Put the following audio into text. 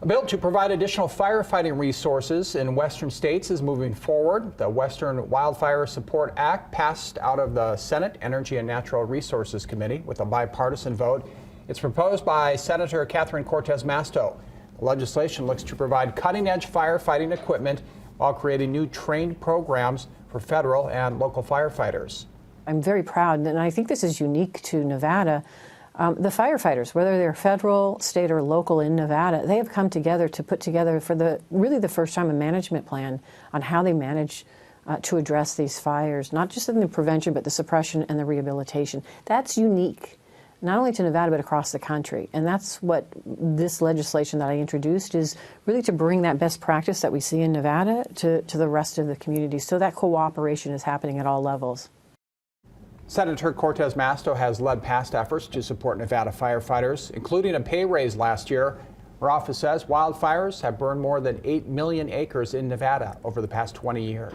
A bill to provide additional firefighting resources in western states is moving forward. The Western Wildfire Support Act passed out of the Senate Energy and Natural Resources Committee with a bipartisan vote. It's proposed by Senator Catherine Cortez Masto. The legislation looks to provide cutting-edge firefighting equipment while creating new trained programs for federal and local firefighters. I'm very proud, and I think this is unique to Nevada. The firefighters, whether they're federal, state, or local in Nevada, they have come together to put together for really the first time a management plan on how they manage to address these fires, not just in the prevention, but the suppression and the rehabilitation. That's unique, not only to Nevada, but across the country. And that's what this legislation that I introduced is really to bring that best practice that we see in Nevada to the rest of the community. So that cooperation is happening at all levels. Senator Cortez Masto has led past efforts to support Nevada firefighters, including a pay raise last year. Her office says wildfires have burned more than 8 million acres in Nevada over the past 20 years.